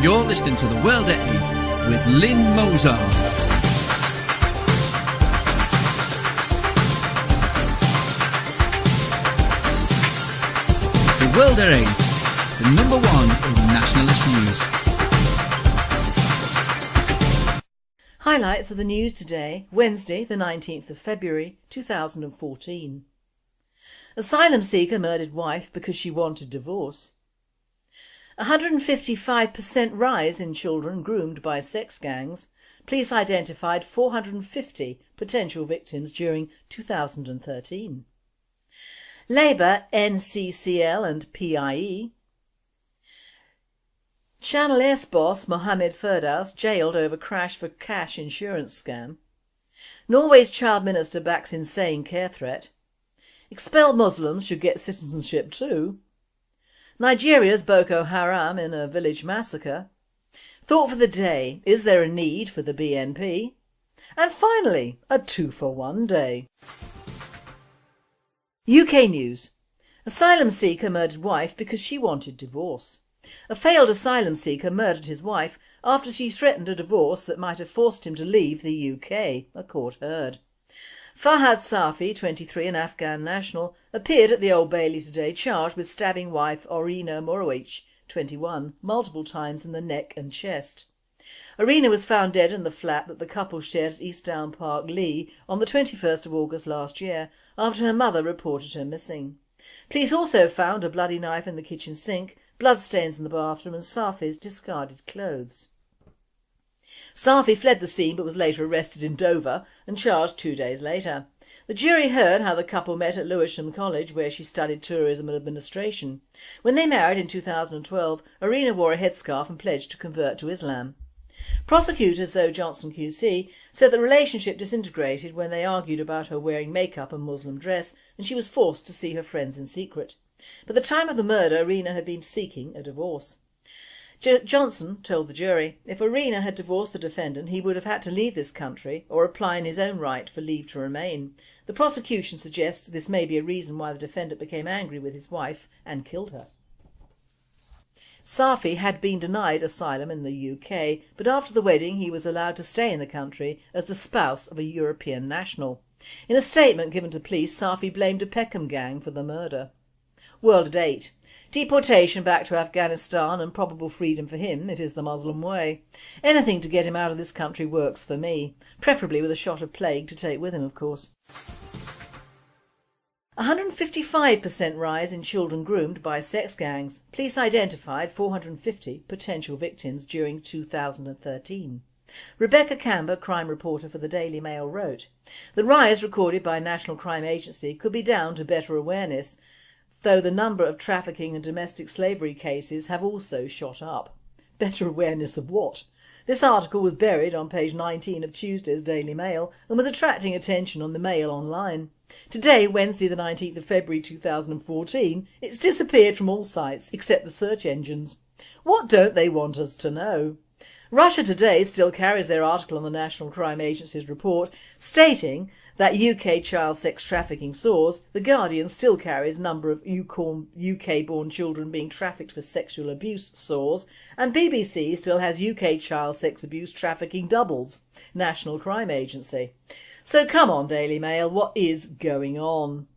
You're listening to The World at 8 with Lynne Mozart. The World at 8, the number one in nationalist news. Highlights of the news today, Wednesday the 19th of February 2014. Asylum seeker murdered wife because she wanted divorce. 155% rise in children groomed by sex gangs. Police identified 450 potential victims during 2013. Labour, NCCL and PIE. Channel S boss Mohammed Firdaus jailed over crash for cash insurance scam. Norway's child minister backs insane care threat. Expelled Muslims should get citizenship too. Nigeria's Boko Haram in a village massacre. Thought for the day, is there a need for the BNP? And finally, a 2-for-1 day. UK news. Asylum seeker murdered wife because she wanted divorce. A failed asylum seeker murdered his wife after she threatened a divorce that might have forced him to leave the UK, a court heard. Fahad Safi, 23, an Afghan national, appeared at the Old Bailey today charged with stabbing wife Orina Morowich, 21, multiple times in the neck and chest. Orina was found dead in the flat that the couple shared at Eastdown Park, Lee, on the 21st of August last year after her mother reported her missing. Police also found a bloody knife in the kitchen sink, bloodstains in the bathroom and Safi's discarded clothes. Safi fled the scene but was later arrested in Dover and charged 2 days later. The jury heard how the couple met at Lewisham College where she studied tourism and administration. When they married in 2012, Orina wore a headscarf and pledged to convert to Islam. Prosecutor Zoe Johnson QC said the relationship disintegrated when they argued about her wearing makeup and Muslim dress and she was forced to see her friends in secret. By the time of the murder, Orina had been seeking a divorce. Johnson told the jury if Orina had divorced the defendant he would have had to leave this country or apply in his own right for leave to remain. The prosecution suggests this may be a reason why the defendant became angry with his wife and killed her. Safi had been denied asylum in the UK, but after the wedding he was allowed to stay in the country as the spouse of a European national. In a statement given to police, Safi blamed a Peckham gang for the murder. World at 8. Deportation back to Afghanistan and probable freedom for him, it is the Muslim way. Anything to get him out of this country works for me, preferably with a shot of plague to take with him of course. 155% rise in children groomed by sex gangs. Police identified 450 potential victims during 2013. Rebecca Camber, crime reporter for the Daily Mail, wrote, "The rise recorded by National Crime Agency could be down to better awareness, though the number of trafficking and domestic slavery cases have also shot up." Better awareness of what? This article was buried on page 19 of Tuesday's Daily Mail and was attracting attention on the Mail online. Today, Wednesday the 19th of February 2014, it's disappeared from all sites except the search engines. What don't they want us to know? Russia Today still carries their article on the National Crime Agency's report stating that UK child sex trafficking soars. The Guardian still carries number of UK-born children being trafficked for sexual abuse soars, and BBC still has UK child sex abuse trafficking doubles. National Crime Agency. So come on Daily Mail, what is going on?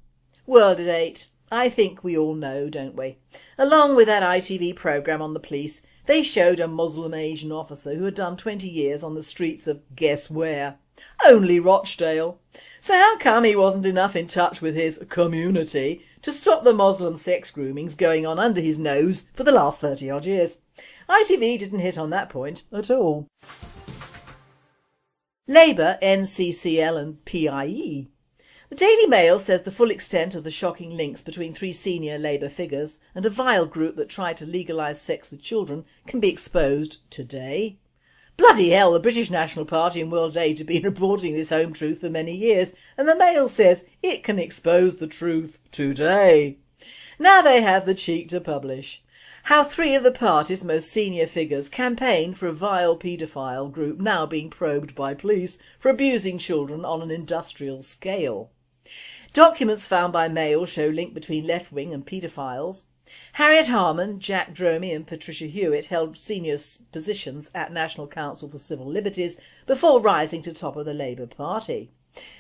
World at 8. I think we all know, don't we? Along with that ITV programme on the police, they showed a Muslim Asian officer who had done 20 years on the streets of guess where? Only Rochdale. So how come he wasn't enough in touch with his community to stop the Muslim sex groomings going on under his nose for the last 30 odd years? ITV didn't hit on that point at all. Labour, NCCL and PIE. The Daily Mail says the full extent of the shocking links between 3 senior Labour figures and a vile group that tried to legalise sex with children can be exposed today. Bloody hell, the British National Party and World Aid have been reporting this home truth for many years and the Mail says it can expose the truth today. Now they have the cheek to publish. How 3 of the party's most senior figures campaigned for a vile paedophile group now being probed by police for abusing children on an industrial scale. Documents found by Mail show link between left-wing and paedophiles. Harriet Harman, Jack Dromey and Patricia Hewitt held senior positions at National Council for Civil Liberties before rising to top of the Labour Party.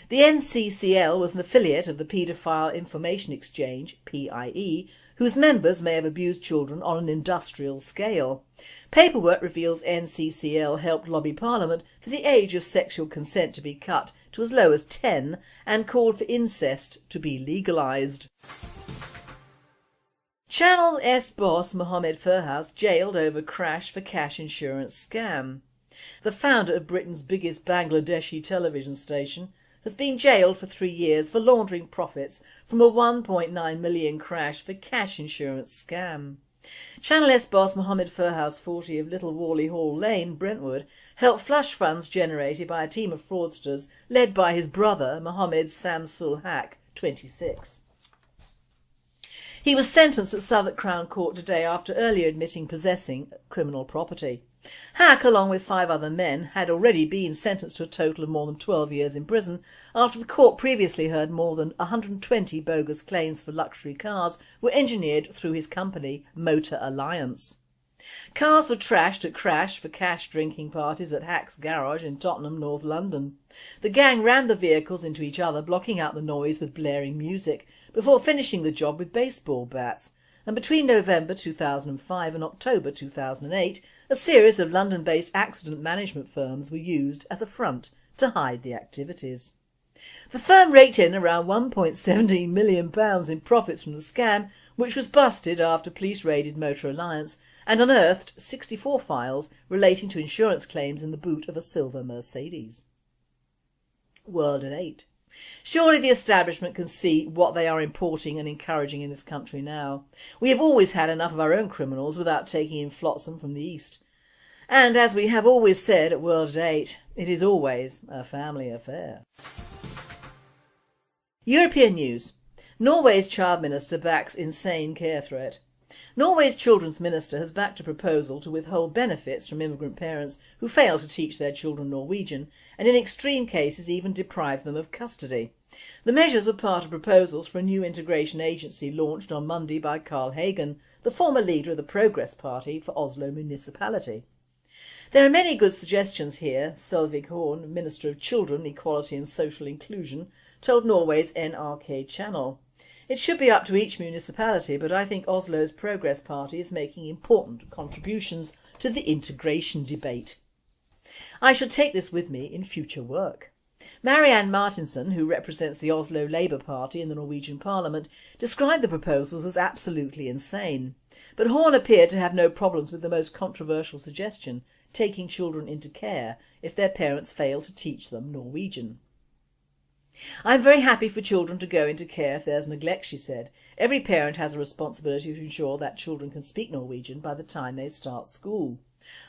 The NCCL was an affiliate of the Paedophile Information Exchange (PIE), whose members may have abused children on an industrial scale. Paperwork reveals NCCL helped lobby Parliament for the age of sexual consent to be cut to as low as 10 and called for incest to be legalised. Channel S boss Mohammed Furhouse jailed over crash for cash insurance scam. The founder of Britain's biggest Bangladeshi television station has been jailed for 3 years for laundering profits from a 1.9 million crash for cash insurance scam. Channel S boss Mohammed Furhouse, 40, of Little Worley Hall Lane, Brentwood, helped flush funds generated by a team of fraudsters led by his brother Mohammed Samsul Haq, 26. He was sentenced at Southwark Crown Court today after earlier admitting possessing criminal property. Hack, along with 5 other men, had already been sentenced to a total of more than 12 years in prison after the court previously heard more than 120 bogus claims for luxury cars were engineered through his company Motor Alliance. Cars were trashed at crash for cash drinking parties at Hack's garage in Tottenham, North London. The gang rammed the vehicles into each other, blocking out the noise with blaring music, before finishing the job with baseball bats. And between November 2005 and October 2008, a series of London-based accident management firms were used as a front to hide the activities. The firm raked in around £1.17 million in profits from the scam, which was busted after police raided Motor Alliance and unearthed 64 files relating to insurance claims in the boot of a silver Mercedes. World at 8. Surely the establishment can see what they are importing and encouraging in this country now. We have always had enough of our own criminals without taking in flotsam from the East. And as we have always said at World at 8, it is always a family affair. European news. Norway's child minister backs insane care threat. Norway's children's minister has backed a proposal to withhold benefits from immigrant parents who fail to teach their children Norwegian and in extreme cases even deprive them of custody. The measures were part of proposals for a new integration agency launched on Monday by Carl Hagen, the former leader of the Progress Party for Oslo municipality. There are many good suggestions here, Sølvig Horn, Minister of Children, Equality and Social Inclusion, told Norway's NRK channel. It should be up to each municipality, but I think Oslo's Progress Party is making important contributions to the integration debate. I shall take this with me in future work. Marianne Martinsen, who represents the Oslo Labour Party in the Norwegian Parliament, described the proposals as absolutely insane. But Horn appeared to have no problems with the most controversial suggestion, taking children into care if their parents fail to teach them Norwegian. "I am very happy for children to go into care if there is neglect," she said. "Every parent has a responsibility to ensure that children can speak Norwegian by the time they start school."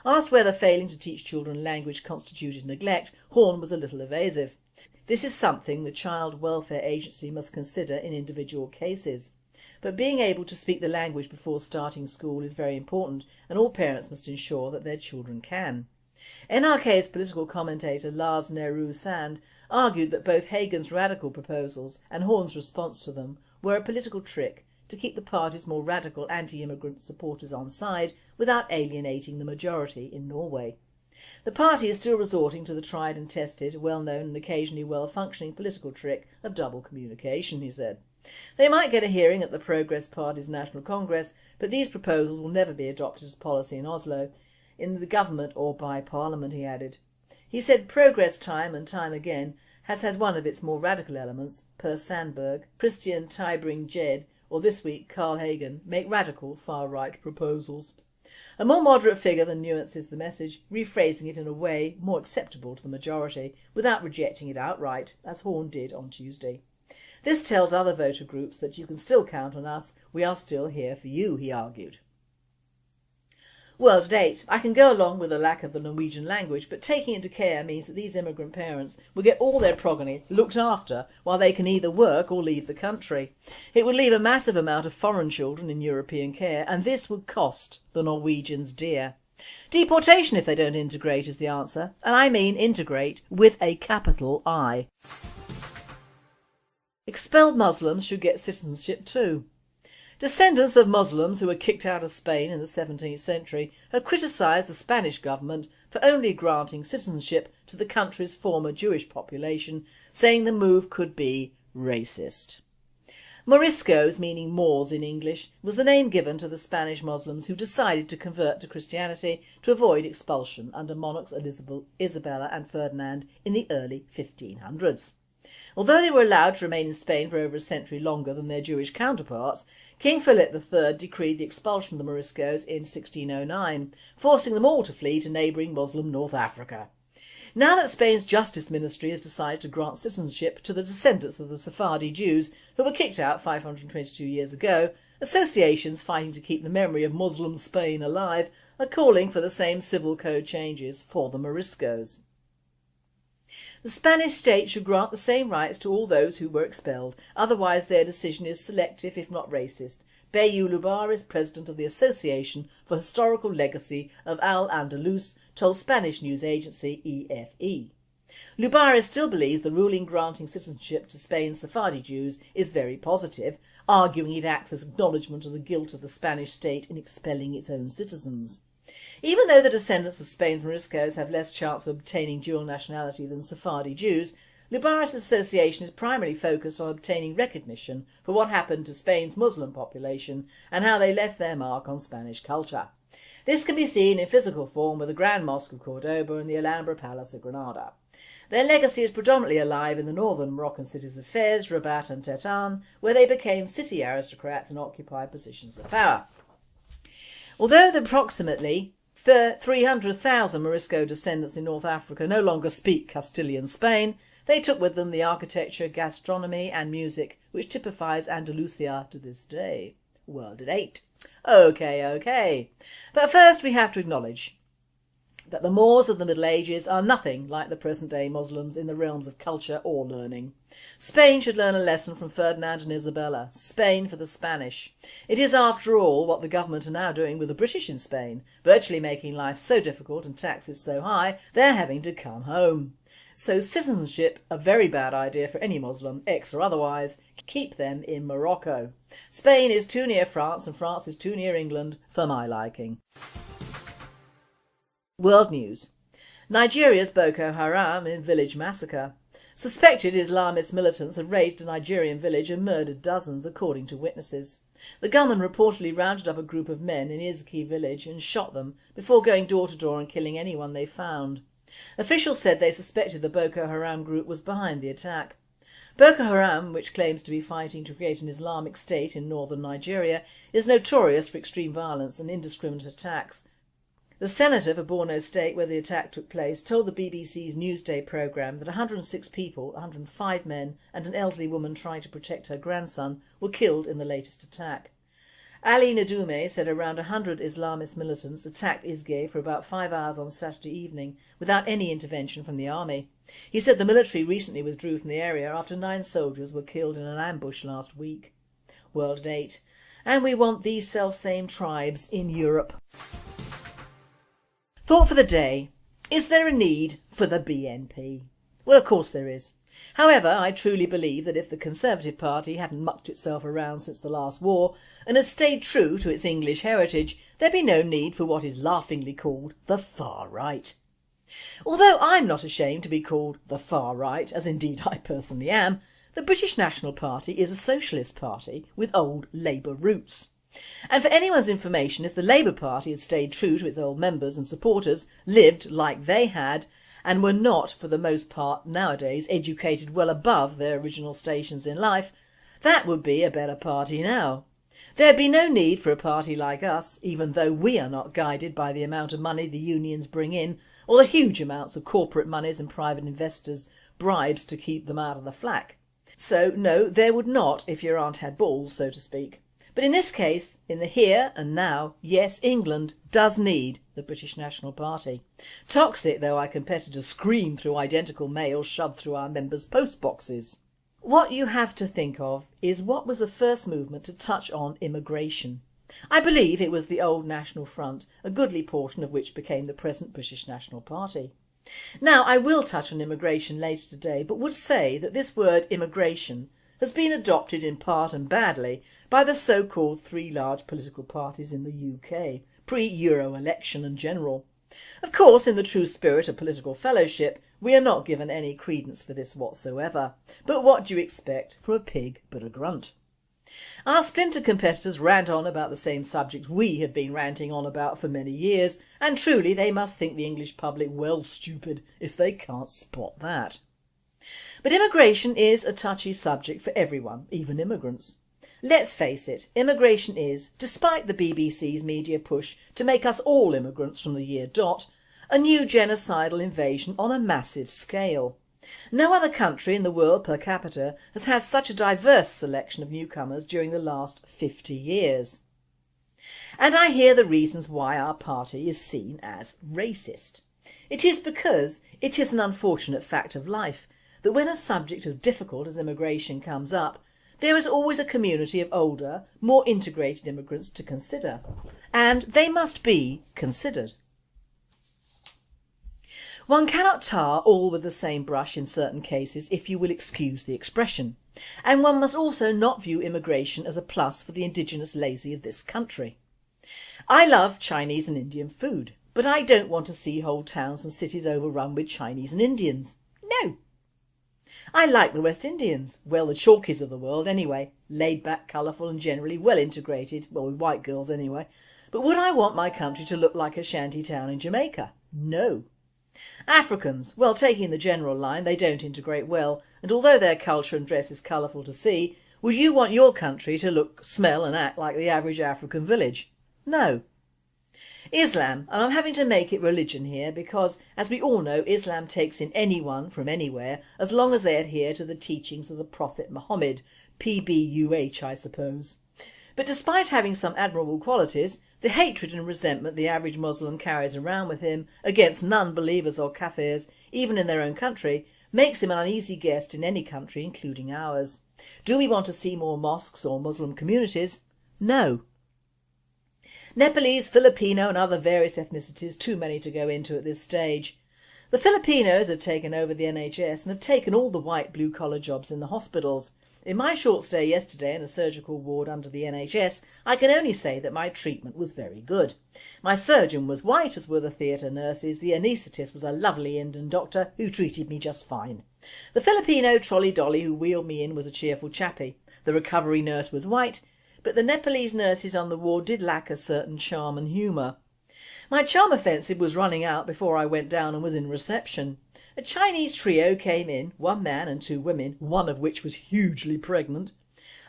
Asked whether failing to teach children language constituted neglect, Horn was a little evasive. "This is something the Child Welfare Agency must consider in individual cases. But being able to speak the language before starting school is very important, and all parents must ensure that their children can." NRK's political commentator Lars Nehru Sand argued that both Hagen's radical proposals and Horn's response to them were a political trick to keep the party's more radical anti-immigrant supporters on side without alienating the majority in Norway. The party is still resorting to the tried and tested, well-known and occasionally well-functioning political trick of double communication, he said. They might get a hearing at the Progress Party's National Congress, but these proposals will never be adopted as policy in Oslo, in the government or by Parliament, he added. He said progress time and time again has had one of its more radical elements, Per Sandberg, Christian Tybring-Gjedde or this week Carl Hagen, make radical far-right proposals. A more moderate figure than nuances the message, rephrasing it in a way more acceptable to the majority without rejecting it outright, as Horn did on Tuesday. "This tells other voter groups that you can still count on us, we are still here for you," he argued. World at 8. I can go along with the lack of the Norwegian language, but taking into care means that these immigrant parents will get all their progeny looked after while they can either work or leave the country. It would leave a massive amount of foreign children in European care, and this would cost the Norwegians dear. Deportation if they don't integrate is the answer, and I mean integrate with a capital I. Expelled Muslims should get citizenship too. Descendants of Muslims who were kicked out of Spain in the 17th century have criticised the Spanish government for only granting citizenship to the country's former Jewish population, saying the move could be racist. Moriscos, meaning Moors in English, was the name given to the Spanish Muslims who decided to convert to Christianity to avoid expulsion under monarchs Isabella and Ferdinand in the early 1500s. Although they were allowed to remain in Spain for over a century longer than their Jewish counterparts, King Philip III decreed the expulsion of the Moriscos in 1609, forcing them all to flee to neighbouring Muslim North Africa. Now that Spain's Justice Ministry has decided to grant citizenship to the descendants of the Sephardi Jews who were kicked out 522 years ago, associations fighting to keep the memory of Muslim Spain alive are calling for the same civil code changes for the Moriscos. The Spanish state should grant the same rights to all those who were expelled, otherwise their decision is selective if not racist. Bayu Lubares, president of the Association for Historical Legacy of Al-Andalus, told Spanish news agency EFE. Lubares still believes the ruling granting citizenship to Spain's Sephardi Jews is very positive, arguing it acts as acknowledgement of the guilt of the Spanish state in expelling its own citizens. Even though the descendants of Spain's Moriscos have less chance of obtaining dual nationality than Sephardi Jews, Lubares' association is primarily focused on obtaining recognition for what happened to Spain's Muslim population and how they left their mark on Spanish culture. This can be seen in physical form with the Grand Mosque of Cordoba and the Alhambra Palace of Granada. Their legacy is predominantly alive in the northern Moroccan cities of Fez, Rabat and Tetuan, where they became city aristocrats and occupied positions of power. Although the approximately 300,000 Morisco descendants in North Africa no longer speak Castilian Spain, they took with them the architecture, gastronomy and music which typifies Andalusia to this day. World at 8. Okay. But first we have to acknowledge that the Moors of the Middle Ages are nothing like the present-day Muslims in the realms of culture or learning. Spain should learn a lesson from Ferdinand and Isabella. Spain for the Spanish. It is, after all, what the government are now doing with the British in Spain, virtually making life so difficult and taxes so high they're having to come home. So citizenship, a very bad idea for any Muslim, ex or otherwise. Keep them in Morocco. Spain is too near France and France is too near England for my liking. World News. Nigeria's Boko Haram in village massacre. Suspected Islamist militants have raided a Nigerian village and murdered dozens, according to witnesses. The gunmen reportedly rounded up a group of men in Izki village and shot them before going door to door and killing anyone they found. Officials said they suspected the Boko Haram group was behind the attack. Boko Haram, which claims to be fighting to create an Islamic state in northern Nigeria, is notorious for extreme violence and indiscriminate attacks. The senator for Borno State, where the attack took place, told the BBC's Newsday programme that 106 people, 105 men and an elderly woman trying to protect her grandson were killed in the latest attack. Ali Nadume said around 100 Islamist militants attacked Izge for about 5 hours on Saturday evening without any intervention from the army. He said the military recently withdrew from the area after 9 soldiers were killed in an ambush last week. World at 8. And we want these self-same tribes in Europe. Thought for the day. Is there a need for the BNP? Well, of course there is. However, I truly believe that if the Conservative Party hadn't mucked itself around since the last war and had stayed true to its English heritage, there'd be no need for what is laughingly called the far right. Although I'm not ashamed to be called the far right, as indeed I personally am, the British National Party is a socialist party with old Labour roots. And for anyone's information, if the Labour Party had stayed true to its old members and supporters, lived like they had, and were not, for the most part nowadays, educated well above their original stations in life, that would be a better party now. There'd be no need for a party like us, even though we are not guided by the amount of money the unions bring in or the huge amounts of corporate monies and private investors' bribes to keep them out of the flak. So no, there would not if your aunt had balls, so to speak. But in this case, in the here and now, yes, England does need the British National Party. Toxic though our competitors scream through identical mail shoved through our members' post boxes. What you have to think of is what was the first movement to touch on immigration. I believe it was the old National Front, a goodly portion of which became the present British National Party. Now I will touch on immigration later today, but would say that this word immigration has been adopted in part and badly by the so-called three large political parties in the UK, pre-Euro election and general. Of course, in the true spirit of political fellowship, we are not given any credence for this whatsoever. But what do you expect from a pig but a grunt? Our splinter competitors rant on about the same subject we have been ranting on about for many years, and truly they must think the English public well stupid if they can't spot that. But immigration is a touchy subject for everyone, even immigrants. Let's face it, immigration is, despite the BBC's media push to make us all immigrants from the year dot, a new genocidal invasion on a massive scale. No other country in the world per capita has had such a diverse selection of newcomers during the last 50 years. And I hear the reasons why our party is seen as racist. It is because it is an unfortunate fact of life that when a subject as difficult as immigration comes up, there is always a community of older, more integrated immigrants to consider, and they must be considered. One cannot tar all with the same brush in certain cases, if you will excuse the expression, and one must also not view immigration as a plus for the indigenous lazy of this country. I love Chinese and Indian food, but I don't want to see whole towns and cities overrun with Chinese and Indians. No. I like the West Indians, well the Chalkies of the world anyway, laid back, colourful and generally well integrated, well with white girls anyway, but would I want my country to look like a shanty town in Jamaica? No. Africans, well taking the general line, they don't integrate well, and although their culture and dress is colourful to see, would you want your country to look, smell and act like the average African village? No. Islam, and I'm having to make it religion here because, as we all know, Islam takes in anyone from anywhere as long as they adhere to the teachings of the Prophet Muhammad, PBUH I suppose. But despite having some admirable qualities, the hatred and resentment the average Muslim carries around with him against non-believers or kafirs, even in their own country, makes him an uneasy guest in any country, including ours. Do we want to see more mosques or Muslim communities? No. Nepalese, Filipino and other various ethnicities, too many to go into at this stage. The Filipinos have taken over the NHS and have taken all the white blue-collar jobs in the hospitals. In my short stay yesterday in a surgical ward under the NHS, I can only say that my treatment was very good. My surgeon was white, as were the theatre nurses, the anaesthetist was a lovely Indian doctor who treated me just fine. The Filipino trolley dolly who wheeled me in was a cheerful chappie. The recovery nurse was white, but the Nepalese nurses on the ward did lack a certain charm and humour. My charm offensive was running out before I went down and was in reception. A Chinese trio came in, one man and two women, one of which was hugely pregnant.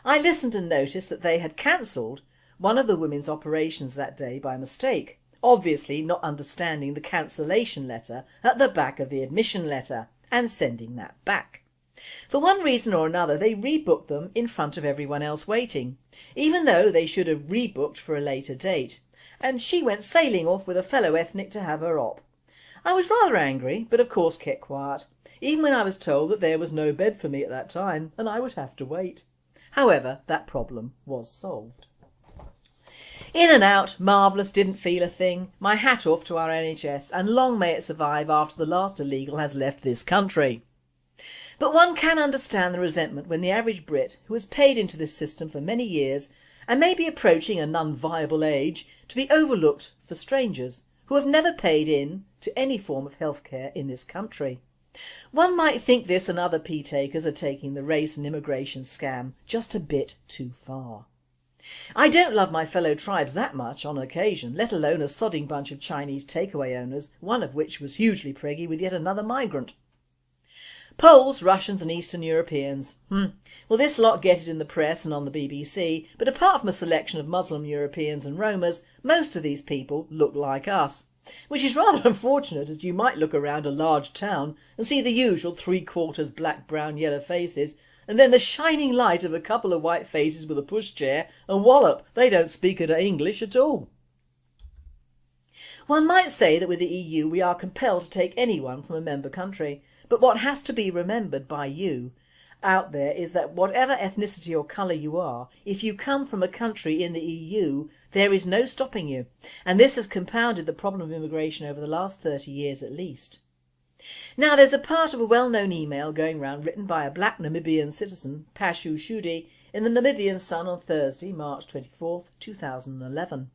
I listened and noticed that they had cancelled one of the women's operations that day by mistake, obviously not understanding the cancellation letter at the back of the admission letter and sending that back. For one reason or another they rebooked them in front of everyone else waiting, even though they should have rebooked for a later date, and she went sailing off with a fellow ethnic to have her op. I was rather angry, but of course kept quiet, even when I was told that there was no bed for me at that time and I would have to wait. However, that problem was solved. In and out, marvellous, didn't feel a thing, my hat off to our NHS, and long may it survive after the last illegal has left this country. But one can understand the resentment when the average Brit, who has paid into this system for many years and may be approaching a non-viable age, to be overlooked for strangers who have never paid in to any form of healthcare in this country. One might think this and other pea-takers are taking the race and immigration scam just a bit too far. I don't love my fellow tribes that much on occasion, let alone a sodding bunch of Chinese takeaway owners, one of which was hugely preggy with yet another migrant. Poles, Russians and Eastern Europeans. Well, this lot get it in the press and on the BBC, but apart from a selection of Muslim Europeans and Romas, most of these people look like us. Which is rather unfortunate, as you might look around a large town and see the usual 3/4 black, brown, yellow faces, and then the shining light of a couple of white faces with a pushchair, and wallop, they don't speak English at all. One might say that with the EU we are compelled to take anyone from a member country, but what has to be remembered by you out there is that whatever ethnicity or colour you are, if you come from a country in the EU, there is no stopping you, and this has compounded the problem of immigration over the last 30 years at least. Now there's a part of a well-known email going round written by a black Namibian citizen, Pashu Shudi, in the Namibian Sun on Thursday, March 24th, 2011.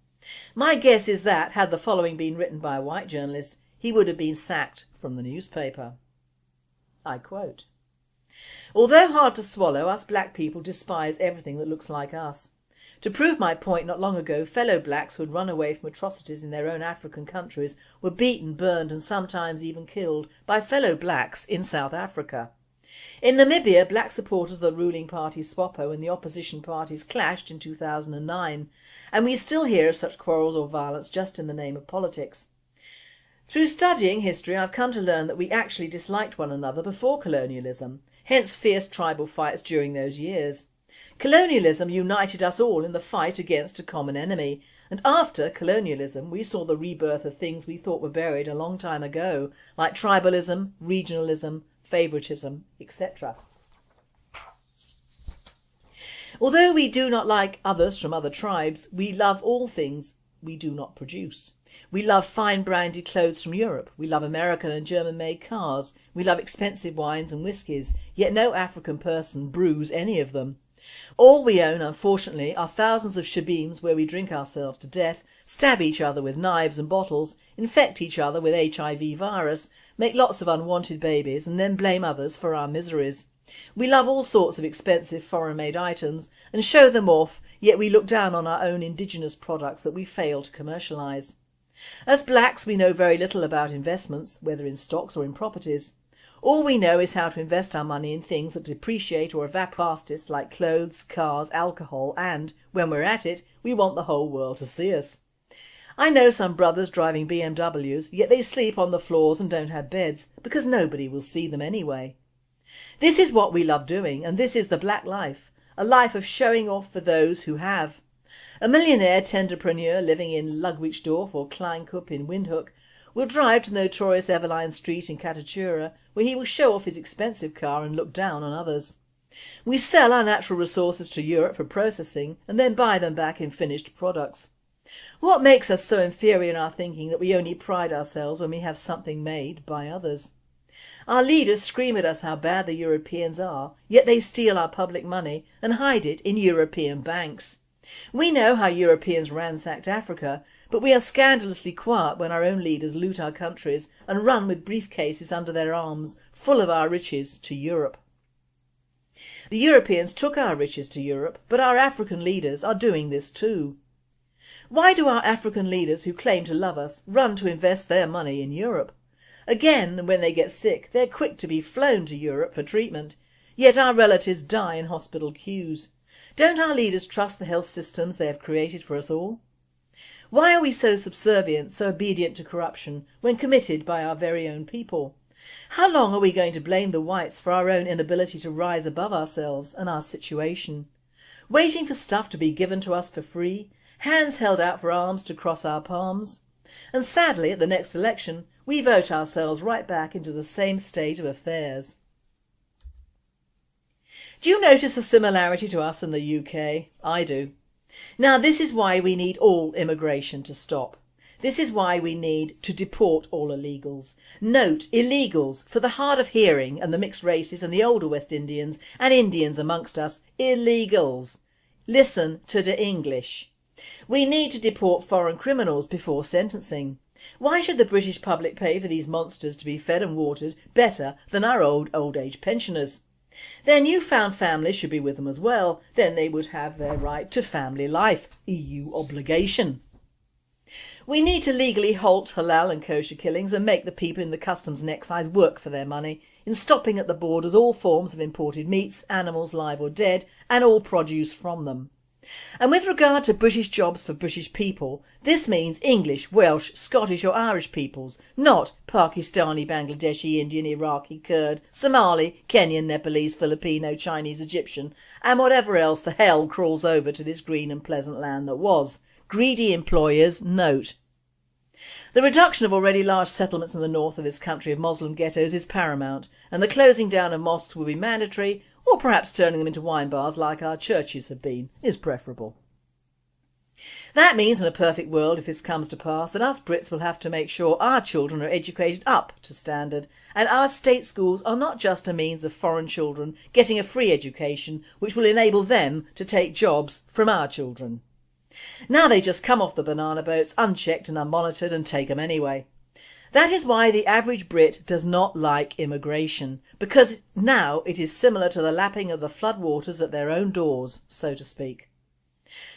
My guess is that, had the following been written by a white journalist, he would have been sacked from the newspaper. I quote, "Although hard to swallow, us black people despise everything that looks like us. To prove my point, not long ago fellow blacks who had run away from atrocities in their own African countries were beaten, burned and sometimes even killed by fellow blacks in South Africa. In Namibia, black supporters of the ruling party SWAPO and the opposition parties clashed in 2009, and we still hear of such quarrels or violence just in the name of politics. Through studying history, I've come to learn that we actually disliked one another before colonialism, hence fierce tribal fights during those years. Colonialism united us all in the fight against a common enemy, and after colonialism we saw the rebirth of things we thought were buried a long time ago, like tribalism, regionalism, favouritism, etc. Although we do not like others from other tribes, we love all things we do not produce. We love fine branded clothes from Europe, we love American and German made cars, we love expensive wines and whiskies, yet no African person brews any of them. All we own, unfortunately, are thousands of shebeens where we drink ourselves to death, stab each other with knives and bottles, infect each other with HIV virus, make lots of unwanted babies and then blame others for our miseries. We love all sorts of expensive foreign made items and show them off, yet we look down on our own indigenous products that we fail to commercialise. As blacks we know very little about investments, whether in stocks or in properties. All we know is how to invest our money in things that depreciate or evaporate fastest, like clothes, cars, alcohol and, when we're at it, we want the whole world to see us. I know some brothers driving BMWs, yet they sleep on the floors and don't have beds because nobody will see them anyway. This is what we love doing, and this is the black life, a life of showing off for those who have. A millionaire tenderpreneur living in Ludwigsdorf or Kleinkup in Windhoek will drive to the notorious Everline Street in Katatura, where he will show off his expensive car and look down on others. We sell our natural resources to Europe for processing and then buy them back in finished products. What makes us so inferior in our thinking that we only pride ourselves when we have something made by others? Our leaders scream at us how bad the Europeans are, yet they steal our public money and hide it in European banks. We know how Europeans ransacked Africa, but we are scandalously quiet when our own leaders loot our countries and run with briefcases under their arms full of our riches to Europe. The Europeans took our riches to Europe, but our African leaders are doing this too. Why do our African leaders who claim to love us run to invest their money in Europe? Again, when they get sick, they're quick to be flown to Europe for treatment, yet our relatives die in hospital queues. Don't our leaders trust the health systems they have created for us all? Why are we so subservient, so obedient to corruption when committed by our very own people? How long are we going to blame the whites for our own inability to rise above ourselves and our situation? Waiting for stuff to be given to us for free, hands held out for arms to cross our palms? And sadly, at the next election, we vote ourselves right back into the same state of affairs. Do you notice a similarity to us in the UK? I do. Now this is why we need all immigration to stop. This is why we need to deport all illegals. Note illegals, for the hard of hearing and the mixed races and the older West Indians and Indians amongst us, illegals. Listen to the English. We need to deport foreign criminals before sentencing. Why should the British public pay for these monsters to be fed and watered better than our old age pensioners? Their newfound families should be with them as well, then they would have their right to family life, EU obligation. We need to legally halt halal and kosher killings and make the people in the customs and excise work for their money in stopping at the borders all forms of imported meats, animals live or dead and all produce from them. And with regard to British jobs for British people, this means English, Welsh, Scottish or Irish peoples, not Pakistani, Bangladeshi, Indian, Iraqi, Kurd, Somali, Kenyan, Nepalese, Filipino, Chinese, Egyptian and whatever else the hell crawls over to this green and pleasant land that was. Greedy employers note. The reduction of already large settlements in the north of this country of Muslim ghettos is paramount, and the closing down of mosques will be mandatory, or perhaps turning them into wine bars like our churches have been, is preferable. That means in a perfect world, if this comes to pass, that us Brits will have to make sure our children are educated up to standard and our state schools are not just a means of foreign children getting a free education which will enable them to take jobs from our children. Now they just come off the banana boats unchecked and unmonitored and take them anyway. That is why the average Brit does not like immigration, because now it is similar to the lapping of the floodwaters at their own doors, so to speak.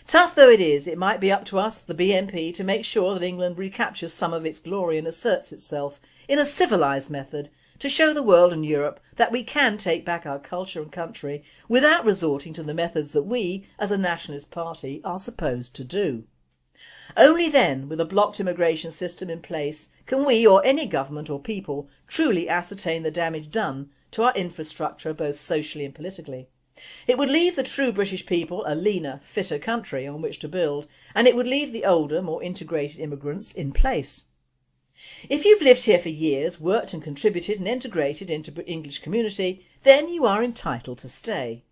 Tough though it is, it might be up to us, the BNP, to make sure that England recaptures some of its glory and asserts itself in a civilised method to show the world and Europe that we can take back our culture and country without resorting to the methods that we, as a nationalist party, are supposed to do. Only then, with a blocked immigration system in place, can we or any government or people truly ascertain the damage done to our infrastructure both socially and politically. It would leave the true British people a leaner, fitter country on which to build, and it would leave the older, more integrated immigrants in place. If you've lived here for years, worked and contributed and integrated into the English community, then you are entitled to stay.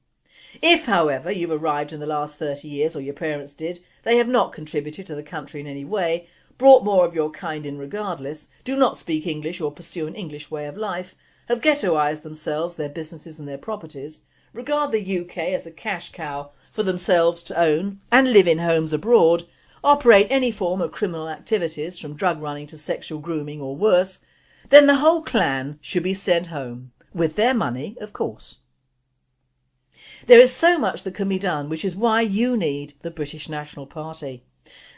If, however, you've arrived in the last 30 years, or your parents did, they have not contributed to the country in any way, brought more of your kind in regardless, do not speak English or pursue an English way of life, have ghettoised themselves, their businesses and their properties, regard the UK as a cash cow for themselves to own and live in homes abroad, operate any form of criminal activities from drug running to sexual grooming or worse, then the whole clan should be sent home, with their money of course. There is so much that can be done, which is why you need the British National Party.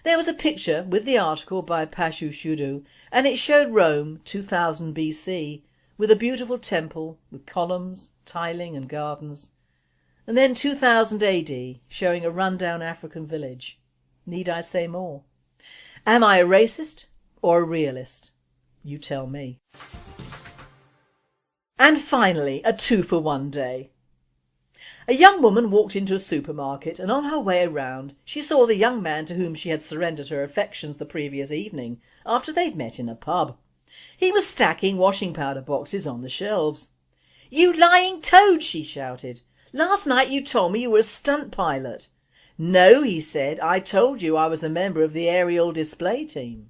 There was a picture with the article by Pashu Shudu and it showed Rome 2000 BC with a beautiful temple with columns, tiling and gardens, and then 2000 AD showing a rundown African village. Need I say more? Am I a racist or a realist? You tell me. And finally, a 2-for-1 day. A young woman walked into a supermarket and on her way around she saw the young man to whom she had surrendered her affections the previous evening after they'd met in a pub. He was stacking washing powder boxes on the shelves. "You lying toad," she shouted. "Last night you told me you were a stunt pilot." "No," he said, "I told you I was a member of the aerial display team."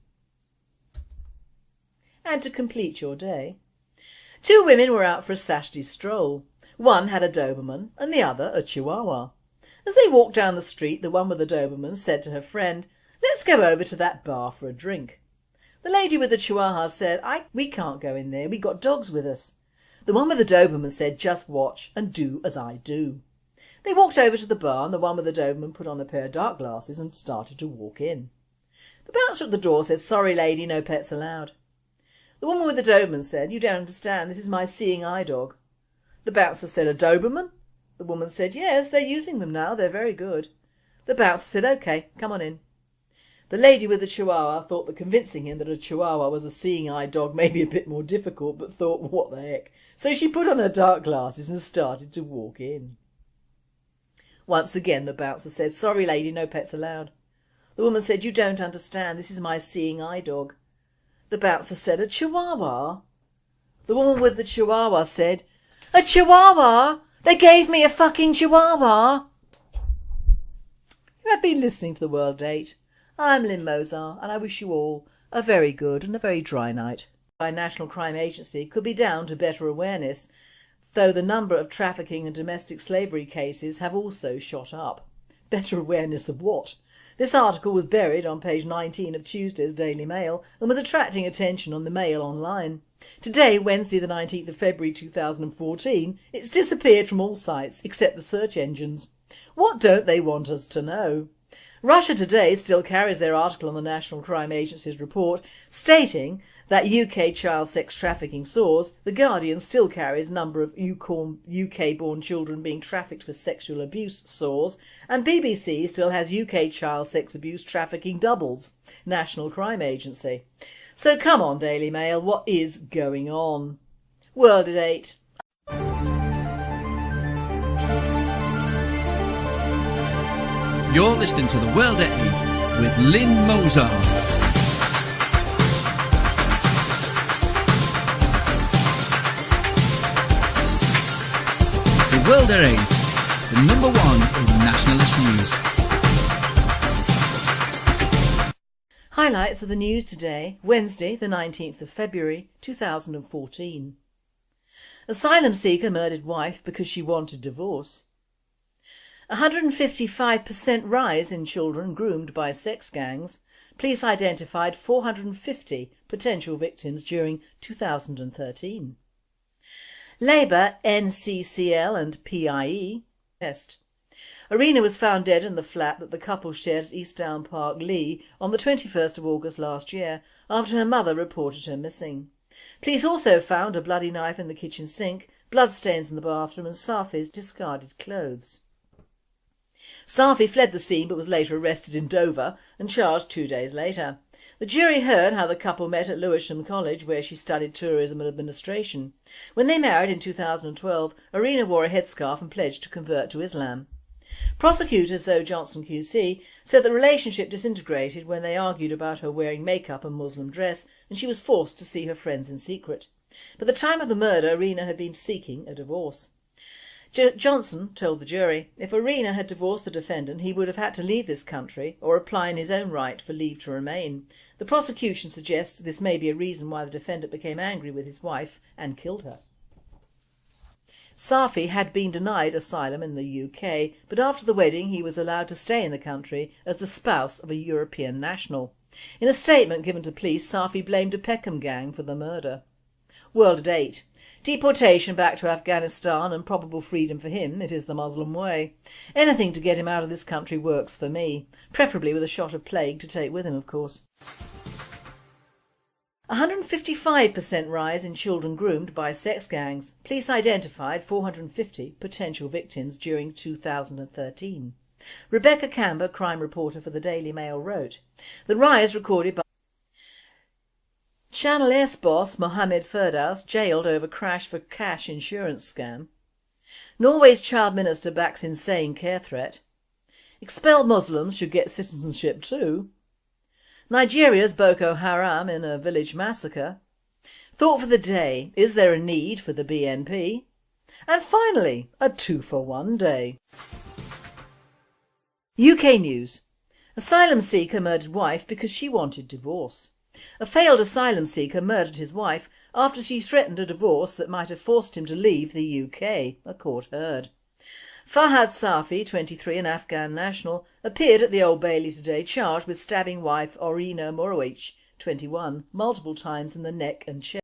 And to complete your day, 2 women were out for a Saturday stroll. One had a Doberman and the other a Chihuahua. As they walked down the street, the one with the Doberman said to her friend, "Let's go over to that bar for a drink." The lady with the Chihuahua said, "We can't go in there, we got dogs with us." The one with the Doberman said, "Just watch and do as I do." They walked over to the bar and the one with the Doberman put on a pair of dark glasses and started to walk in. The bouncer at the door said, "Sorry lady, no pets allowed." The woman with the Doberman said, "You don't understand, this is my seeing eye dog." The bouncer said, "A Doberman?" The woman said, "Yes, they're using them now, they're very good." The bouncer said, "OK, come on in." The lady with the Chihuahua thought that convincing him that a Chihuahua was a seeing eye dog may be a bit more difficult, but thought, what the heck. So she put on her dark glasses and started to walk in. Once again the bouncer said, "Sorry lady, no pets allowed." The woman said, "You don't understand, this is my seeing eye dog." The bouncer said, "A Chihuahua?" The woman with the Chihuahua said, "A Chihuahua? They gave me a fucking Chihuahua." You have been listening to The World at 8. I'm Lynne Mozart and I wish you all a very good and a very dry night. By National Crime Agency could be down to better awareness, though the number of trafficking and domestic slavery cases have also shot up. Better awareness of what? This article was buried on page 19 of Tuesday's Daily Mail and was attracting attention on the Mail online. Today, Wednesday the 19th of February 2014, it's disappeared from all sites except the search engines. What don't they want us to know? Russia Today still carries their article on the National Crime Agency's report stating that UK child sex trafficking soars. The Guardian still carries number of UK-born children being trafficked for sexual abuse soars, and BBC still has UK child sex abuse trafficking doubles. National Crime Agency. So come on Daily Mail, what is going on? World at 8. You're listening to The World at 8 with Lynne Mozart. The World at 8, the #1 in nationalist news. Highlights of the news today, Wednesday the 19th of February 2014. Asylum seeker murdered wife because she wanted divorce. 155% rise in children groomed by sex gangs. Police identified 450 potential victims during 2013. Labour, NCCL and PIE test. Arena was found dead in the flat that the couple shared at Eastdown Park, Lee on the 21st of August last year after her mother reported her missing. Police also found a bloody knife in the kitchen sink, bloodstains in the bathroom and Safi's discarded clothes. Safi fled the scene but was later arrested in Dover and charged 2 days later. The jury heard how the couple met at Lewisham College where she studied tourism and administration. When they married in 2012, Arena wore a headscarf and pledged to convert to Islam. Prosecutor Zoe Johnson QC said the relationship disintegrated when they argued about her wearing makeup and Muslim dress and she was forced to see her friends in secret. By the time of the murder, Arena had been seeking a divorce. Johnson told the jury if Arena had divorced the defendant he would have had to leave this country or apply in his own right for leave to remain. The prosecution suggests this may be a reason why the defendant became angry with his wife and killed her. Safi had been denied asylum in the UK, but after the wedding he was allowed to stay in the country as the spouse of a European national. In a statement given to police, Safi blamed a Peckham gang for the murder. World at 8. Deportation back to Afghanistan and probable freedom for him, it is the Muslim way. Anything to get him out of this country works for me, preferably with a shot of plague to take with him of course. 155% rise in children groomed by sex gangs. Police identified 450 potential victims during 2013. Rebecca Camber, crime reporter for the Daily Mail, wrote, "The rise recorded by Channel S boss Mohammed Firdaus jailed over crash for cash insurance scam. Norway's child minister backs insane care threat. Expelled Muslims should get citizenship too. Nigeria's Boko Haram in a village massacre. Thought for the day, is there a need for the BNP? And finally, a 2-for-1 day." UK news. Asylum seeker murdered wife because she wanted divorce. A failed asylum seeker murdered his wife after she threatened a divorce that might have forced him to leave the UK, a court heard. Fahad Safi, 23, an Afghan national, appeared at the Old Bailey today charged with stabbing wife Orina Morowich, 21, multiple times in the neck and chest.